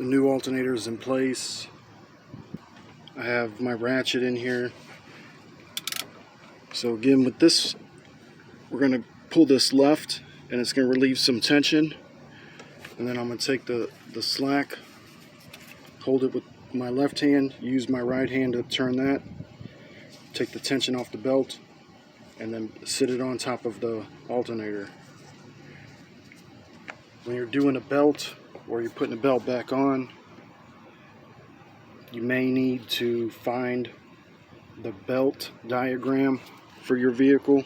The new alternator is in place. I have my ratchet in here. So again, with this, we're going to pull this left and it's going to relieve some tension. And then I'm going to take the slack, hold it with my left hand, use my right hand to turn that, take the tension off the belt, and then sit it on top of the alternator. When you're doing a belt or you're putting a belt back on, you may need to find the belt diagram for your vehicle.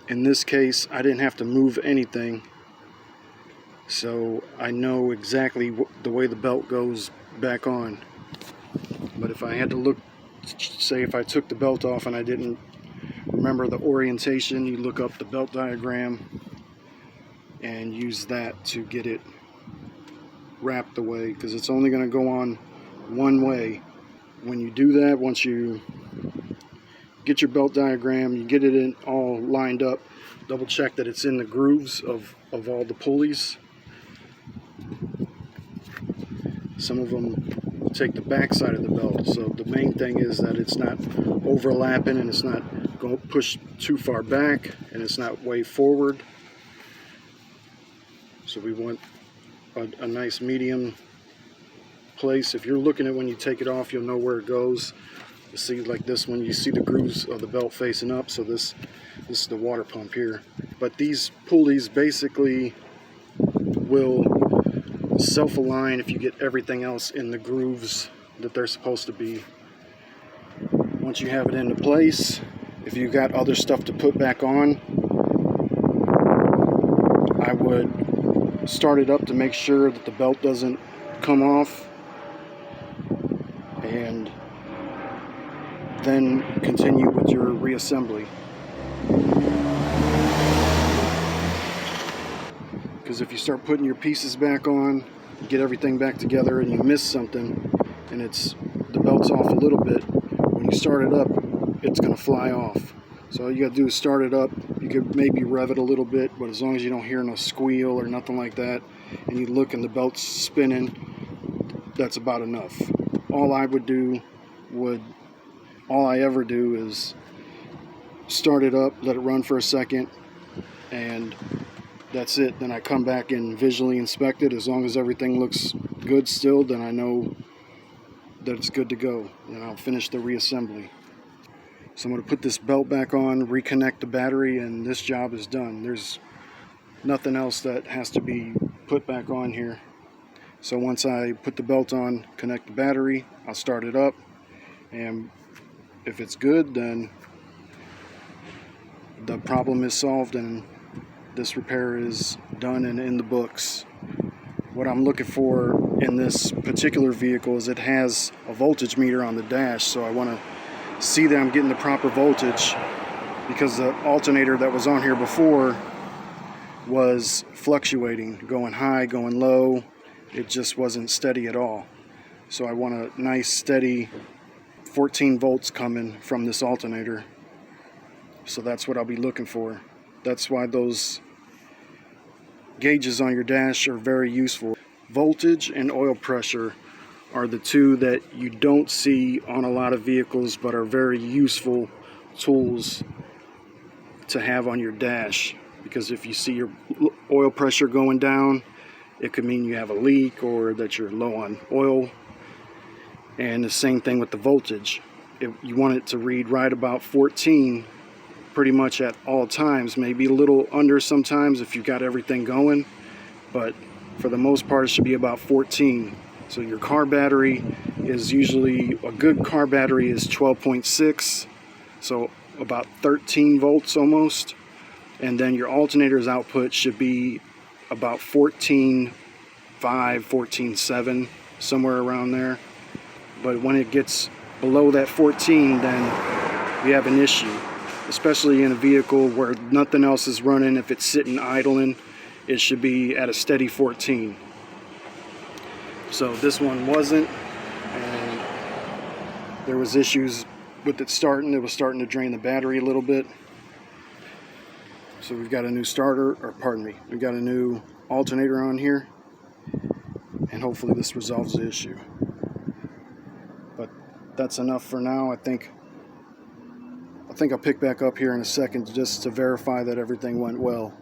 In this case, I didn't have to move anything, so I know exactly the way the belt goes back on. But if I had to look, say if I took the belt off and I didn't remember the orientation, you look up the belt diagram and use that to get it wrapped away, because it's only going to go on one way. When you do that, once you get your belt diagram, you get it in all lined up, double check that it's in the grooves of all the pulleys. Some of them take the back side of the belt, so the main thing is that it's not overlapping and it's not going to push too far back and it's not way forward. So we want a nice medium place. If you're looking at when you take it off, you'll know where it goes. You see, like this one, you see the grooves of the belt facing up, so this is the water pump here. But these pulleys basically will self-align if you get everything else in the grooves that they're supposed to be. Once you have it into place, if you got other stuff to put back on, I would start it up to make sure that the belt doesn't come off, and then continue with your reassembly. Because if you start putting your pieces back on, get everything back together, and you miss something and the belt's off a little bit, when you start it up, it's going to fly off. So all you got to do is start it up. You could maybe rev it a little bit, but as long as you don't hear no squeal or nothing like that, and you look and the belt's spinning, that's about enough. All I ever do is start it up, let it run for a second, and that's it. Then I come back and visually inspect it. As long as everything looks good still, then I know that it's good to go, and I'll finish the reassembly. So I'm going to put this belt back on, reconnect the battery, and this job is done. There's nothing else that has to be put back on here. So once I put the belt on, connect the battery, I'll start it up, and if it's good, then the problem is solved and this repair is done and in the books. What I'm looking for in this particular vehicle is it has a voltage meter on the dash, so I want to see that I'm getting the proper voltage, because the alternator that was on here before was fluctuating, going high, going low. It just wasn't steady at all. So I want a nice steady 14 volts coming from this alternator. So that's what I'll be looking for. That's why those gauges on your dash are very useful. Voltage and oil pressure are the two that you don't see on a lot of vehicles, but are very useful tools to have on your dash. Because if you see your oil pressure going down, it could mean you have a leak or that you're low on oil. And the same thing with the voltage. You want it to read right about 14 pretty much at all times, maybe a little under sometimes if you've got everything going, but for the most part it should be about 14. So your car battery is usually, a good car battery is 12.6, so about 13 volts almost, and then your alternator's output should be about 14.5, 14.7, somewhere around there. But when it gets below that 14, then you have an issue, especially in a vehicle where nothing else is running. If it's sitting idling, it should be at a steady 14. So this one wasn't, and there was issues with it starting. It was starting to drain the battery a little bit. So we've got a new starter, or pardon me, we've got a new alternator on here, and hopefully this resolves the issue. But that's enough for now. I think I'll pick back up here in a second just to verify that everything went well.